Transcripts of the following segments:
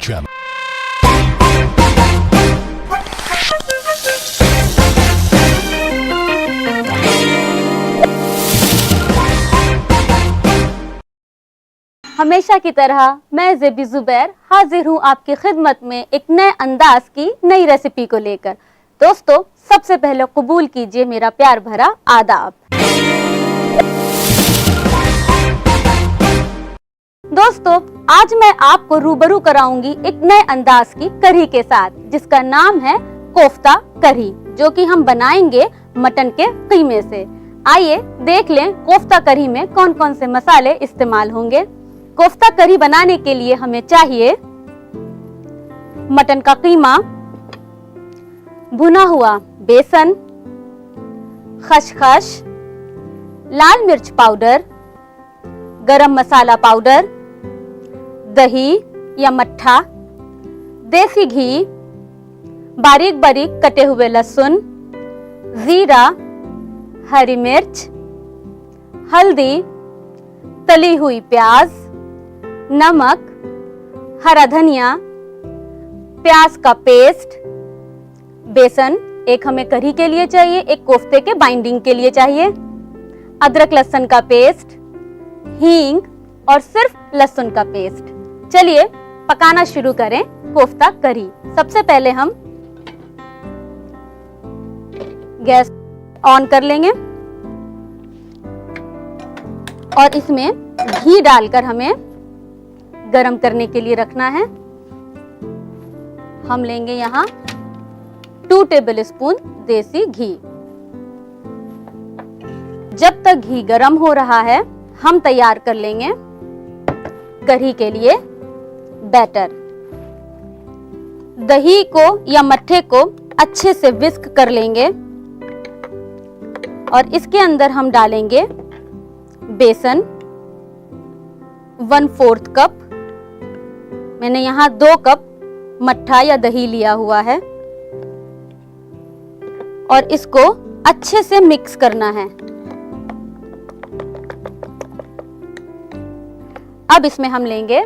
channel. हमेशा की तरह मैं ज़ेबी ज़ुबैर हाजिर हूँ आपकी खिदमत में एक नए अंदाज की नई रेसिपी को लेकर। दोस्तों, सबसे पहले कबूल कीजिए मेरा प्यार भरा आदाब। दोस्तों, आज मैं आपको रूबरू कराऊंगी एक नए अंदाज की कढ़ी के साथ, जिसका नाम है कोफ्ता कढ़ी, जो कि हम बनाएंगे मटन के कीमे से। आइए देख लें कोफ्ता कढ़ी में कौन कौन से मसाले इस्तेमाल होंगे। कोफ्ता कढ़ी बनाने के लिए हमें चाहिए मटन का कीमा, भुना हुआ बेसन, खसखस, लाल मिर्च पाउडर, गरम मसाला पाउडर, दही या मट्ठा, देसी घी, बारीक बारीक कटे हुए लहसुन, जीरा, हरी मिर्च, हल्दी, तली हुई प्याज, नमक, हरा धनिया, प्याज का पेस्ट, बेसन एक हमें कढ़ी के लिए चाहिए, एक कोफ्ते के बाइंडिंग के लिए चाहिए, अदरक लहसुन का पेस्ट, हींग और सिर्फ लहसुन का पेस्ट। चलिए पकाना शुरू करें कोफ्ता कढ़ी। सबसे पहले हम गैस ऑन कर लेंगे और इसमें घी डालकर हमें गरम करने के लिए रखना है। हम लेंगे यहाँ 2 टेबल स्पून देसी घी। जब तक घी गरम हो रहा है, हम तैयार कर लेंगे कढ़ी के लिए बैटर। दही को या मट्ठे को अच्छे से विस्क कर लेंगे और इसके अंदर हम डालेंगे बेसन 1/4 कप। मैंने यहाँ 2 कप मट्ठा या दही लिया हुआ है और इसको अच्छे से मिक्स करना है। अब इसमें हम लेंगे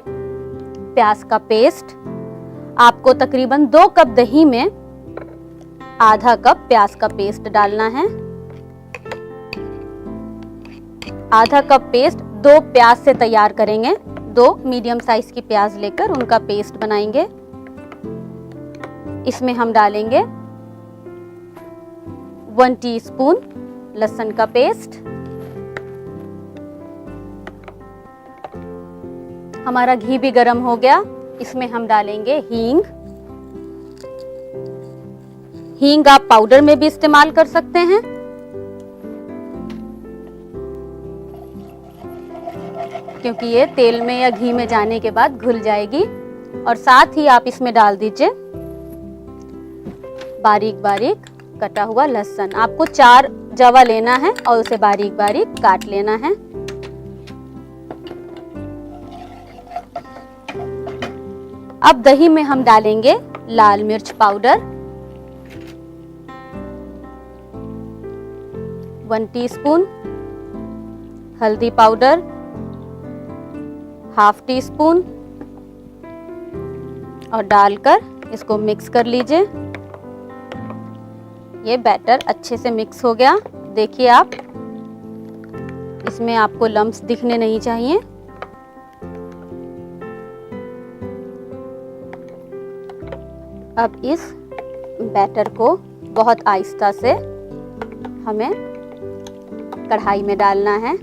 प्याज का पेस्ट। आपको तकरीबन 2 कप दही में आधा कप प्याज का पेस्ट डालना है। आधा कप पेस्ट 2 प्याज से तैयार करेंगे। 2 मीडियम साइज की प्याज लेकर उनका पेस्ट बनाएंगे। इसमें हम डालेंगे 1 टीस्पून लहसुन का पेस्ट। हमारा घी भी गरम हो गया। इसमें हम डालेंगे हींग। हींग आप पाउडर में भी इस्तेमाल कर सकते हैं। क्योंकि ये तेल में या घी में जाने के बाद घुल जाएगी। और साथ ही आप इसमें डाल दीजिए बारीक बारीक कटा हुआ लहसुन। आपको 4 जवा लेना है और उसे बारीक बारीक काट लेना है। अब दही में हम डालेंगे लाल मिर्च पाउडर 1 टीस्पून, हल्दी पाउडर 1/2 टीस्पून और डालकर इसको मिक्स कर लीजिए। ये बैटर अच्छे से मिक्स हो गया। देखिए आप, इसमें आपको लम्प्स दिखने नहीं चाहिए। अब इस बैटर को बहुत आहिस्ता से हमें कढ़ाई में डालना है।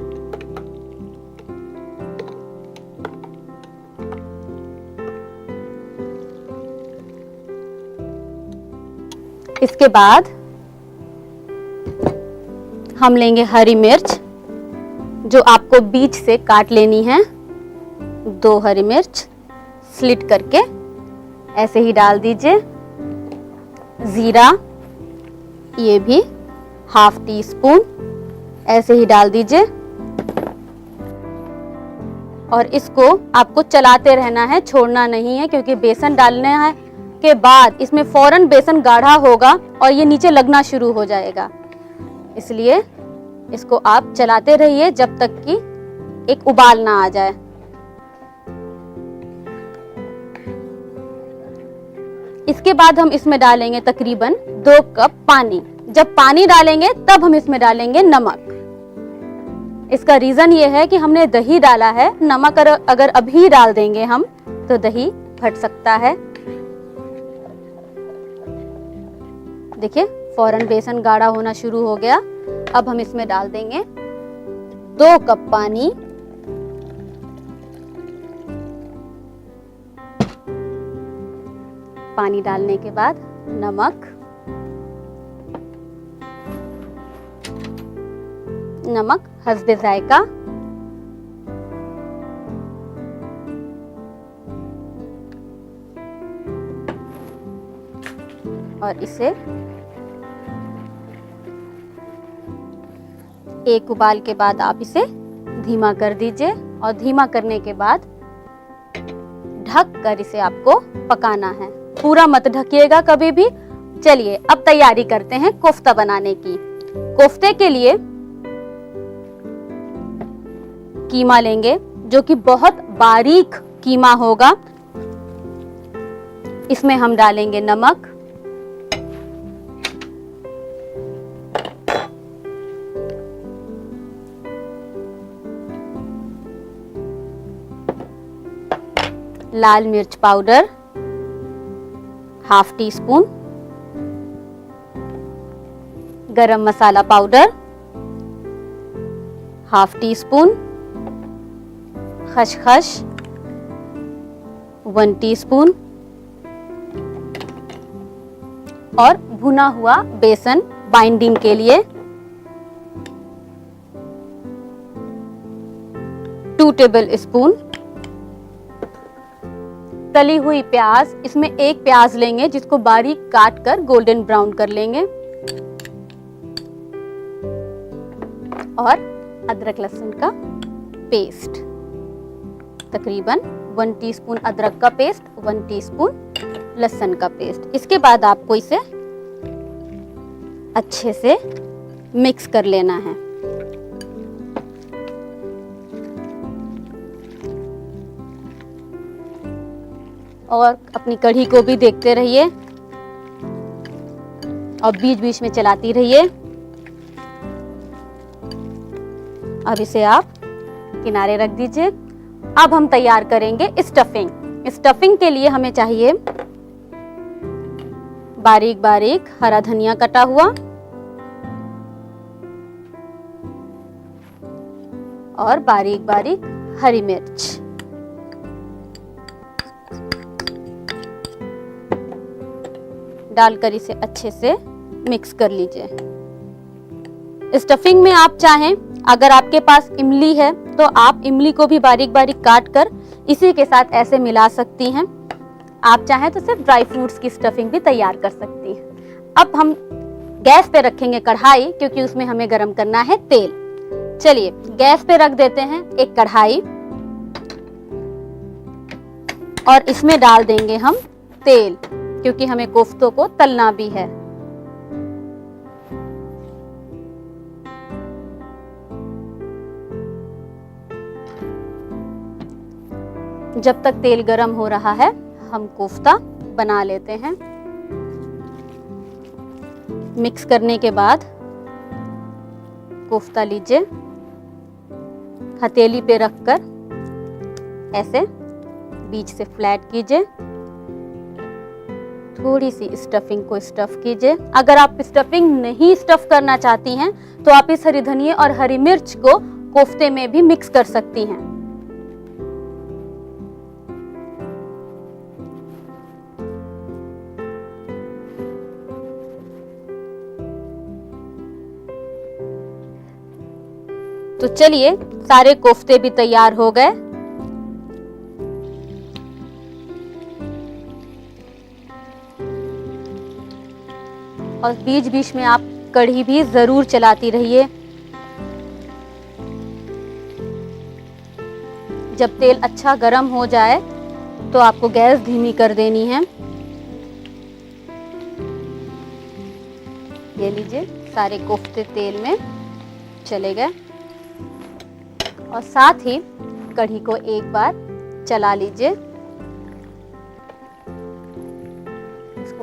इसके बाद हम लेंगे हरी मिर्च, जो आपको बीच से काट लेनी है। 2 हरी मिर्च स्लिट करके ऐसे ही डाल दीजिए। जीरा ये भी 1/2 टीस्पून ऐसे ही डाल दीजिए और इसको आपको चलाते रहना है, छोड़ना नहीं है, क्योंकि बेसन डालने है के बाद इसमें फौरन बेसन गाढ़ा होगा और ये नीचे लगना शुरू हो जाएगा। इसलिए इसको आप चलाते रहिए जब तक कि एक उबाल ना आ जाए। इसके बाद हम इसमें डालेंगे तकरीबन 2 कप पानी। जब पानी डालेंगे तब हम इसमें डालेंगे नमक। इसका रीजन ये है कि हमने दही डाला है, नमक अगर अभी डाल देंगे हम तो दही फट सकता है। देखिए फौरन बेसन गाढ़ा होना शुरू हो गया। अब हम इसमें डाल देंगे 2 कप पानी। पानी डालने के बाद नमक हस्बे जायका। और इसे एक उबाल के बाद आप इसे धीमा कर दीजिए और धीमा करने के बाद ढक कर इसे आपको पकाना है। पूरा मत ढकिएगा कभी भी। चलिए अब तैयारी करते हैं कोफ्ता बनाने की। कोफ्ते के लिए कीमा लेंगे जो कि बहुत बारीक कीमा होगा। इसमें हम डालेंगे नमक, लाल मिर्च पाउडर ½ टीस्पून, गरम मसाला पाउडर ½ टीस्पून, खसखस 1 टीस्पून और भुना हुआ बेसन बाइंडिंग के लिए 2 टेबल स्पून। तली हुई प्याज, इसमें 1 प्याज लेंगे जिसको बारीक काट कर गोल्डन ब्राउन कर लेंगे। और अदरक लहसुन का पेस्ट, तकरीबन 1 टीस्पून अदरक का पेस्ट, 1 टीस्पून लहसुन का पेस्ट। इसके बाद आपको इसे अच्छे से मिक्स कर लेना है। और अपनी कढ़ी को भी देखते रहिए और बीच बीच में चलाती रहिए। अब इसे आप किनारे रख दीजिए। अब हम तैयार करेंगे स्टफिंग। स्टफिंग के लिए हमें चाहिए बारीक बारीक हरा धनिया कटा हुआ और बारीक बारीक हरी मिर्च। डालकर इसे अच्छे से मिक्स कर लीजिए। स्टफिंग में आप चाहें, अगर आपके पास इमली है तो आप इमली को भी बारीक बारीक काट कर इसी के साथ ऐसे मिला सकती हैं। आप चाहें तो सिर्फ ड्राई फ्रूट्स की स्टफिंग भी तैयार कर सकती हैं। अब हम गैस पे रखेंगे कढ़ाई, क्योंकि उसमें हमें गरम करना है तेल। चलिए गैस पे रख देते हैं एक कढ़ाई और इसमें डाल देंगे हम तेल, क्योंकि हमें कोफ्तों को तलना भी है। जब तक तेल गरम हो रहा है हम कोफ्ता बना लेते हैं। मिक्स करने के बाद कोफ्ता लीजिए, हथेली पे रखकर ऐसे बीच से फ्लैट कीजिए। थोड़ी सी स्टफिंग को स्टफ कीजिए। अगर आप स्टफिंग नहीं स्टफ करना चाहती हैं तो आप इस हरी धनिया और हरी मिर्च को कोफ्ते में भी मिक्स कर सकती हैं। तो चलिए सारे कोफ्ते भी तैयार हो गए। और बीच बीच में आप कढ़ी भी जरूर चलाती रहिए। जब तेल अच्छा गरम हो जाए तो आपको गैस धीमी कर देनी है। ये लीजिए सारे कोफ्ते तेल में चले गए और साथ ही कढ़ी को एक बार चला लीजिए।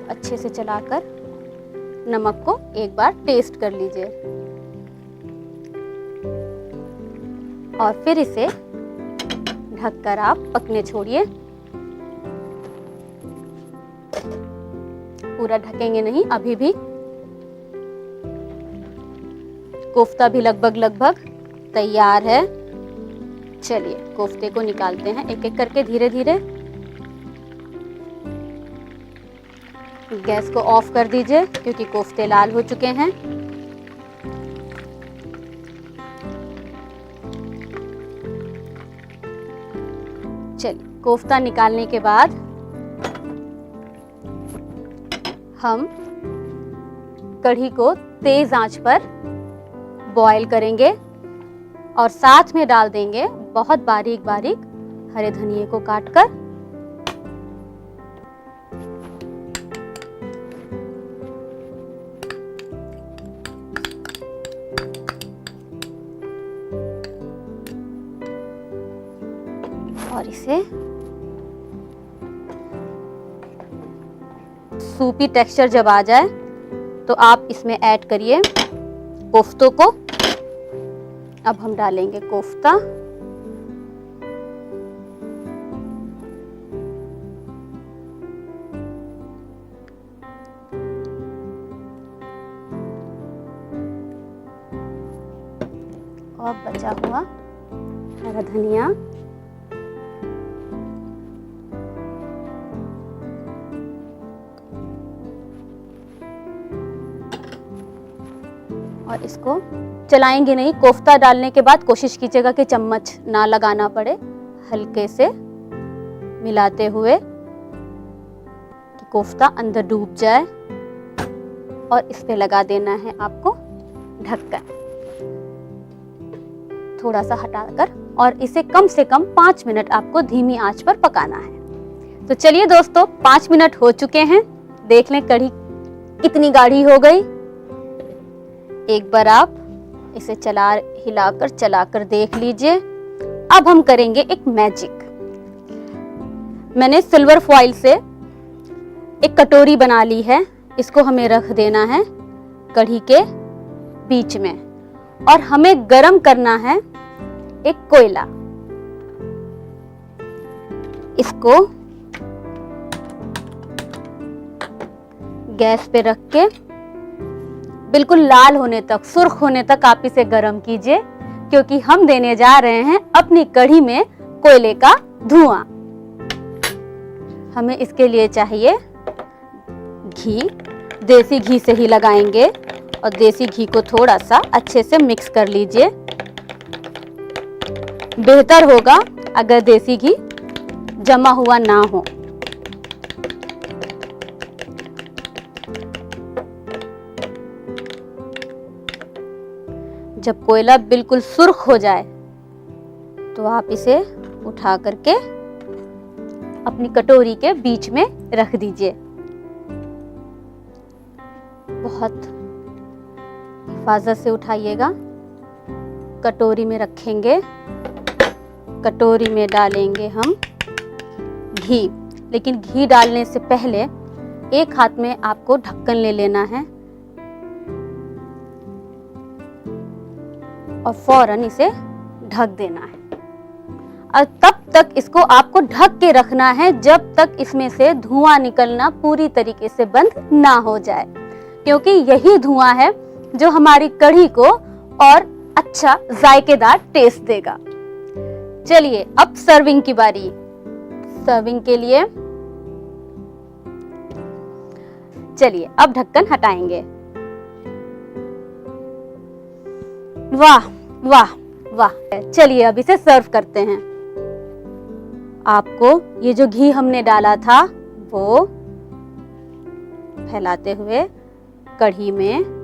इसको अच्छे से चलाकर नमक को एक बार टेस्ट कर लीजिए और फिर इसे ढककर आप पकने छोड़िए। पूरा ढकेंगे नहीं, अभी भी कोफ्ता भी लगभग तैयार है। चलिए कोफ्ते को निकालते हैं एक एक करके धीरे धीरे। गैस को ऑफ कर दीजिए क्योंकि कोफ्ते लाल हो चुके हैं। चलिए कोफ्ता निकालने के बाद हम कढ़ी को तेज आंच पर बॉईल करेंगे और साथ में डाल देंगे बहुत बारीक बारीक हरे धनिये को काटकर। और इसे सूपी टेक्सचर जब आ जाए तो आप इसमें ऐड करिए कोफ्तों को। अब हम डालेंगे कोफ्ता। और बचा हुआ हरा धनिया। और इसको चलाएंगे नहीं। कोफ्ता डालने के बाद कोशिश कीजिएगा कि चम्मच ना लगाना पड़े, हल्के से मिलाते हुए कि कोफ्ता अंदर डूब जाए। और इस पे लगा देना है आपको ढक्कन, थोड़ा सा हटाकर, और इसे कम से कम 5 मिनट आपको धीमी आंच पर पकाना है। तो चलिए दोस्तों 5 मिनट हो चुके हैं। देख लें कढ़ी कितनी गाढ़ी हो गई। एक बार आप इसे हिलाकर चलाकर देख लीजिए। अब हम करेंगे एक मैजिक। मैंने सिल्वर फॉइल से एक कटोरी बना ली है। इसको हमें रख देना है कढ़ी के बीच में और हमें गरम करना है एक कोयला। इसको गैस पे रख के बिल्कुल लाल होने तक, सुर्ख होने तक आप इसे गरम कीजिए, क्योंकि हम देने जा रहे हैं अपनी कढ़ी में कोयले का धुआं। हमें इसके लिए चाहिए घी। देसी घी से ही लगाएंगे और देसी घी को थोड़ा सा अच्छे से मिक्स कर लीजिए। बेहतर होगा अगर देसी घी जमा हुआ ना हो। जब कोयला बिल्कुल सुर्ख हो जाए तो आप इसे उठा करके अपनी कटोरी के बीच में रख दीजिए। बहुत हिफाजत से उठाइएगा। कटोरी में रखेंगे। कटोरी में डालेंगे हम घी, लेकिन घी डालने से पहले एक हाथ में आपको ढक्कन ले लेना है और फौरन इसे ढक देना है। और तब तक इसको आपको ढक के रखना है जब तक इसमें से धुआं निकलना पूरी तरीके से बंद ना हो जाए, क्योंकि यही धुआं है जो हमारी कढ़ी को और अच्छा जायकेदार टेस्ट देगा। चलिए अब सर्विंग की बारी। सर्विंग के लिए चलिए अब ढक्कन हटाएंगे। वाह वाह वाह। चलिए अब इसे सर्व करते हैं। आपको ये जो घी हमने डाला था वो फैलाते हुए कढ़ी में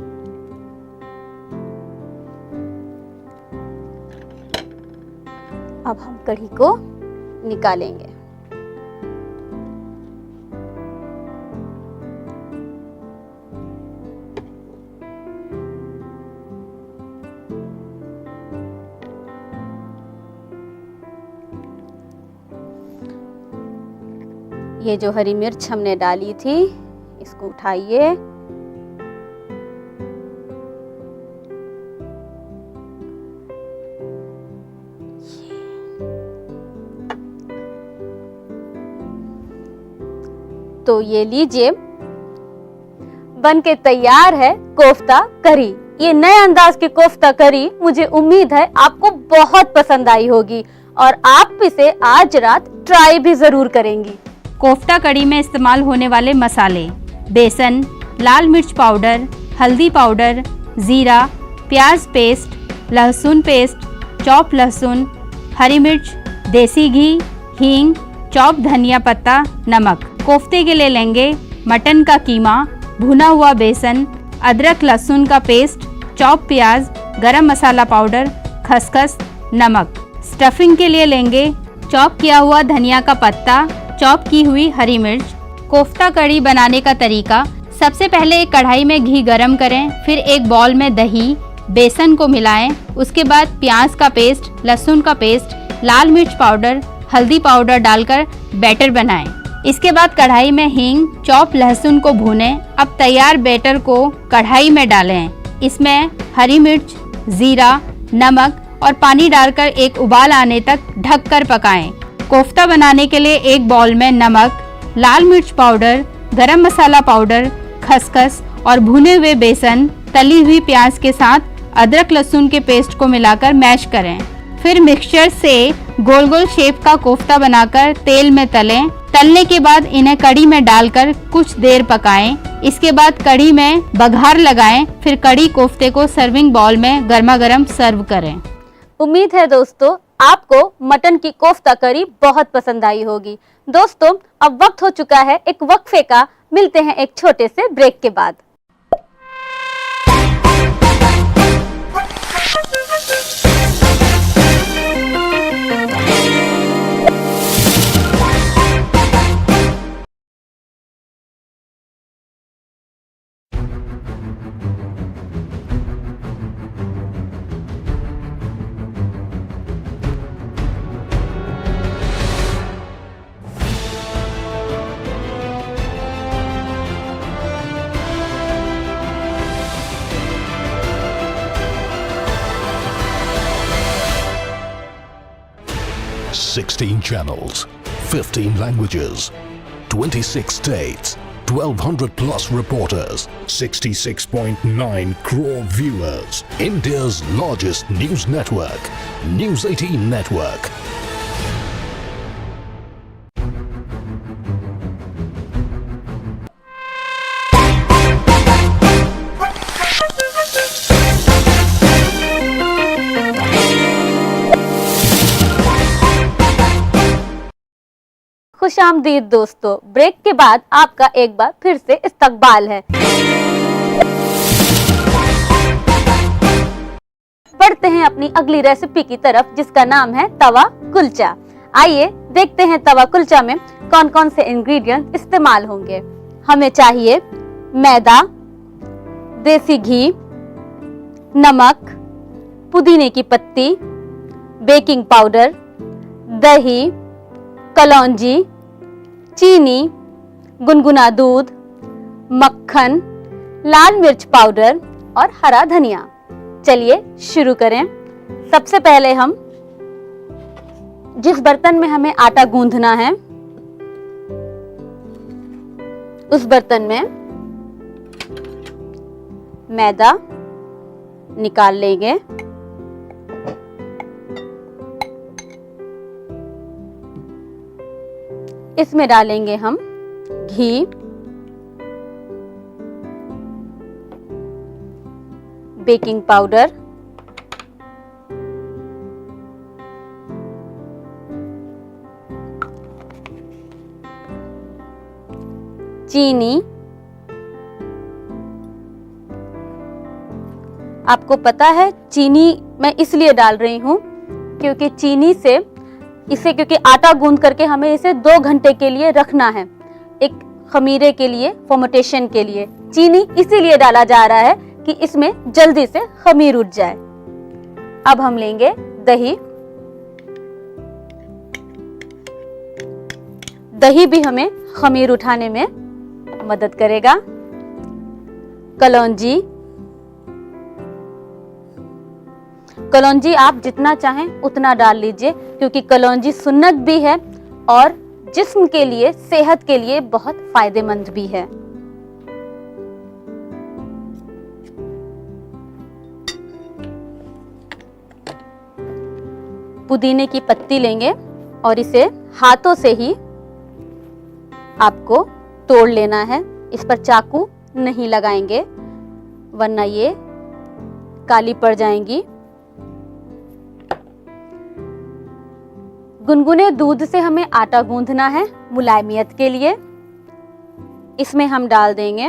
अब हम कढ़ी को निकालेंगे। ये जो हरी मिर्च हमने डाली थी इसको उठाइए। तो ये लीजिए, बन के तैयार है कोफ्ता करी। ये नए अंदाज की कोफ्ता करी मुझे उम्मीद है आपको बहुत पसंद आई होगी और आप इसे आज रात ट्राई भी जरूर करेंगी। कोफ्ता कड़ी में इस्तेमाल होने वाले मसाले: बेसन, लाल मिर्च पाउडर, हल्दी पाउडर, जीरा, प्याज पेस्ट, लहसुन पेस्ट, चॉप लहसुन, हरी मिर्च, देसी घी, हींग, चॉप धनिया पत्ता, नमक। कोफ्ते के लिए लेंगे मटन का कीमा, भुना हुआ बेसन, अदरक लहसुन का पेस्ट, चॉप प्याज, गरम मसाला पाउडर, खसखस, नमक। स्टफिंग के लिए लेंगे चॉप किया हुआ धनिया का पत्ता, चॉप की हुई हरी मिर्च। कोफ्ता कड़ी बनाने का तरीका: सबसे पहले एक कढ़ाई में घी गरम करें, फिर एक बाउल में दही, बेसन को मिलाएं। उसके बाद प्याज का पेस्ट, लहसुन का पेस्ट, लाल मिर्च पाउडर, हल्दी पाउडर डालकर बैटर बनाएं। इसके बाद कढ़ाई में हींग, चॉप लहसुन को भूनें। अब तैयार बैटर को कढ़ाई में डालें। इसमें हरी मिर्च, जीरा, नमक और पानी डालकर एक उबाल आने तक ढककर पकाएं। कोफ्ता बनाने के लिए एक बाउल में नमक, लाल मिर्च पाउडर, गरम मसाला पाउडर, खसखस और भुने हुए बेसन, तली हुई प्याज के साथ अदरक लहसुन के पेस्ट को मिलाकर मैश करें। फिर मिक्सचर से गोल गोल शेप का कोफ्ता बनाकर तेल में तलें। तलने के बाद इन्हें कड़ी में डालकर कुछ देर पकाएं। इसके बाद कड़ी में बघार लगाएं। फिर कड़ी कोफ्ते को सर्विंग बाउल में गर्मा गर्म सर्व करें। उम्मीद है दोस्तों आपको मटन की कोफ्ता करी बहुत पसंद आई होगी। दोस्तों अब वक्त हो चुका है एक वक्फे का। मिलते हैं एक छोटे से ब्रेक के बाद। Sixteen channels, 15 languages, 26 states, 1,200 plus reporters, 66.9 crore viewers. India's largest news network, News 18 Network. खुशामदीद दोस्तों, ब्रेक के बाद आपका एक बार फिर से इस्तकबाल है। बढ़ते हैं अपनी अगली रेसिपी की तरफ जिसका नाम है तवा कुलचा। आइए देखते हैं तवा कुलचा में कौन कौन से इंग्रेडिएंट इस्तेमाल होंगे। हमें चाहिए मैदा, देसी घी, नमक, पुदीने की पत्ती, बेकिंग पाउडर, दही, कलौंजी, चीनी, गुनगुना दूध, मक्खन, लाल मिर्च पाउडर और हरा धनिया। चलिए शुरू करें। सबसे पहले हम जिस बर्तन में हमें आटा गूंथना है उस बर्तन में मैदा निकाल लेंगे। इसमें डालेंगे हम घी, बेकिंग पाउडर, चीनी। आपको पता है चीनी मैं इसलिए डाल रही हूँ क्योंकि चीनी से इसे क्योंकि आटा गूंथ करके हमें इसे 2 घंटे के लिए रखना है, एक खमीरे के लिए, फर्मेंटेशन के लिए। चीनी इसीलिए डाला जा रहा है कि इसमें जल्दी से खमीर उठ जाए। अब हम लेंगे दही। दही भी हमें खमीर उठाने में मदद करेगा। कलौंजी, कलौंजी आप जितना चाहें उतना डाल लीजिए, क्योंकि कलौंजी सुन्नत भी है और जिस्म के लिए, सेहत के लिए बहुत फायदेमंद भी है। पुदीने की पत्ती लेंगे और इसे हाथों से ही आपको तोड़ लेना है। इस पर चाकू नहीं लगाएंगे वरना ये काली पड़ जाएंगी। गुनगुने दूध से हमें आटा गूंथना है मुलायमियत के लिए। इसमें हम डाल देंगे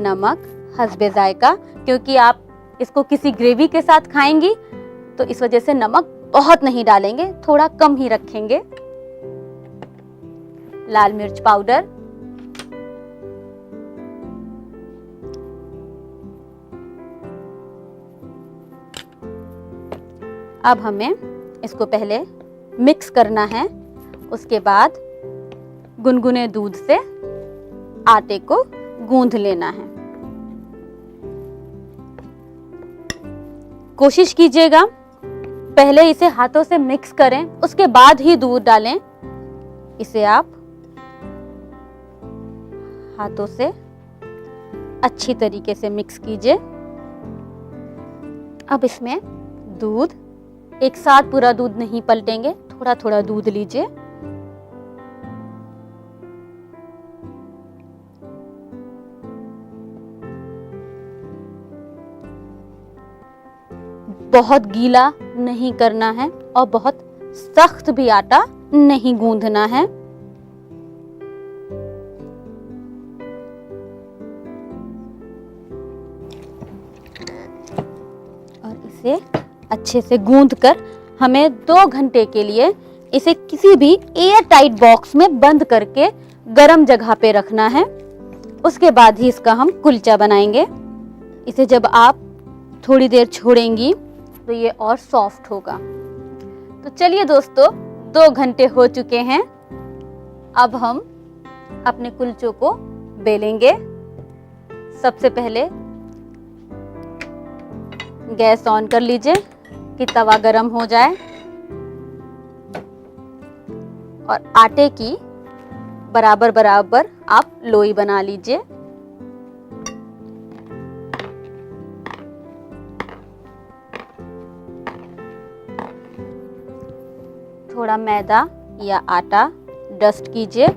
नमक हस्बे जायका, क्योंकि आप इसको किसी ग्रेवी के साथ खाएंगी तो इस वजह से नमक बहुत नहीं डालेंगे, थोड़ा कम ही रखेंगे। लाल मिर्च पाउडर, अब हमें इसको पहले मिक्स करना है, उसके बाद गुनगुने दूध से आटे को गूंथ लेना है। कोशिश कीजिएगा पहले इसे हाथों से मिक्स करें, उसके बाद ही दूध डालें। इसे आप हाथों से अच्छी तरीके से मिक्स कीजिए। अब इसमें दूध, एक साथ पूरा दूध नहीं पलटेंगे, थोड़ा थोड़ा दूध लीजिए। बहुत गीला नहीं करना है और बहुत सख्त भी आटा नहीं गूंथना है। और इसे अच्छे से गूंथकर हमें 2 घंटे के लिए इसे किसी भी एयर टाइट बॉक्स में बंद करके गर्म जगह पे रखना है। उसके बाद ही इसका हम कुलचा बनाएंगे। इसे जब आप थोड़ी देर छोड़ेंगी तो ये और सॉफ्ट होगा। तो चलिए दोस्तों, 2 घंटे हो चुके हैं। अब हम अपने कुलचों को बेलेंगे। सबसे पहले गैस ऑन कर लीजिए कि तवा गरम हो जाए और आटे की बराबर बराबर आप लोई बना लीजिए। थोड़ा मैदा या आटा डस्ट कीजिए,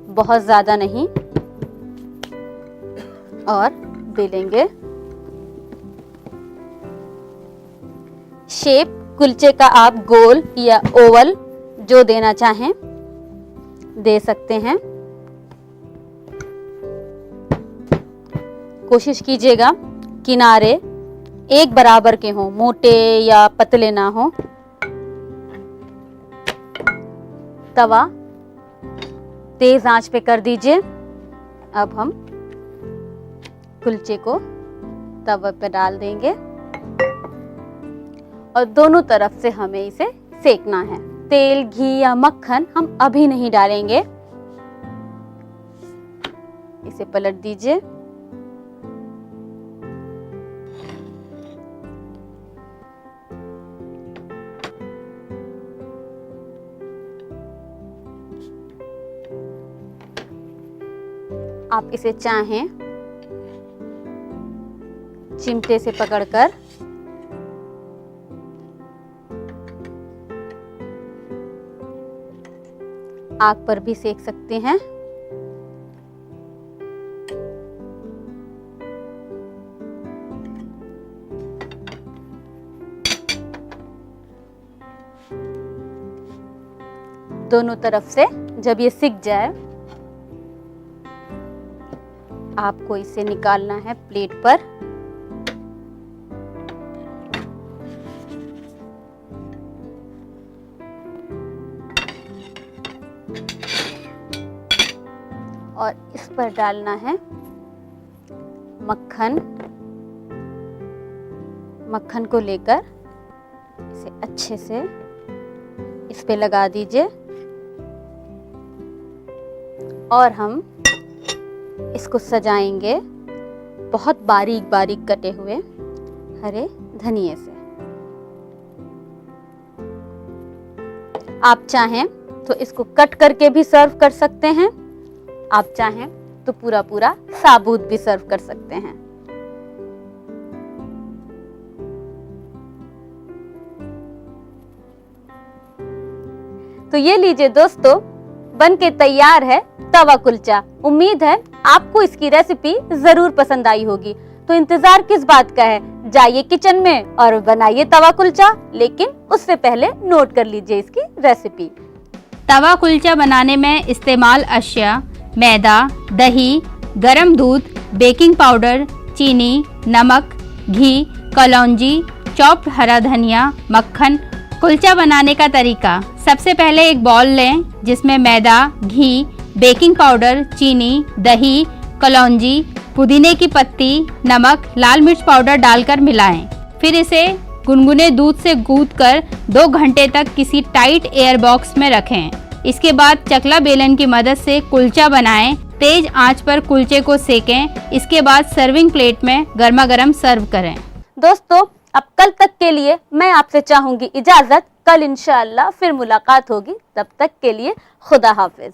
बहुत ज़्यादा नहीं, और बेलेंगे। शेप कुलचे का आप गोल या ओवल जो देना चाहें दे सकते हैं। कोशिश कीजिएगा किनारे एक बराबर के हों, मोटे या पतले ना हो। तवा तेज आंच पे कर दीजिए। अब हम कुलचे को तवे पे डाल देंगे और दोनों तरफ से हमें इसे सेकना है। तेल, घी या मक्खन हम अभी नहीं डालेंगे। इसे पलट दीजिए। आप इसे चाहें चिमटे से पकड़कर आग पर भी सेक सकते हैं। दोनों तरफ से जब ये सिक जाए, आपको इसे निकालना है प्लेट पर। और इस पर डालना है मक्खन। मक्खन को लेकर इसे अच्छे से इस पे लगा दीजिए और हम इसको सजाएंगे बहुत बारीक बारीक कटे हुए हरे धनिये से। आप चाहें तो इसको कट करके भी सर्व कर सकते हैं, आप चाहें तो पूरा पूरा साबुत भी सर्व कर सकते हैं। तो ये लीजिए दोस्तों, बन के तैयार है तवा कुलचा। उम्मीद है आपको इसकी रेसिपी जरूर पसंद आई होगी। तो इंतजार किस बात का है, जाइए किचन में और बनाइए तवा कुलचा। लेकिन उससे पहले नोट कर लीजिए इसकी रेसिपी। तवा कुलचा बनाने में इस्तेमाल अशिया: मैदा, दही, गरम दूध, बेकिंग पाउडर, चीनी, नमक, घी, कलौंजी, चॉप्ड हरा धनिया, मक्खन। कुलचा बनाने का तरीका: सबसे पहले एक बाउल लें जिसमें मैदा, घी, बेकिंग पाउडर, चीनी, दही, कलौंजी, पुदीने की पत्ती, नमक, लाल मिर्च पाउडर डालकर मिलाएं। फिर इसे गुनगुने दूध से गूंथकर 2 घंटे तक किसी टाइट एयर बॉक्स में रखें। इसके बाद चकला बेलन की मदद से कुलचा बनाएं। तेज आंच पर कुलचे को सेकें। इसके बाद सर्विंग प्लेट में गर्मा गर्म सर्व करें। दोस्तों, अब कल तक के लिए मैं आपसे चाहूंगी इजाजत। कल इंशाअल्लाह फिर मुलाकात होगी। तब तक के लिए खुदा हाफिज।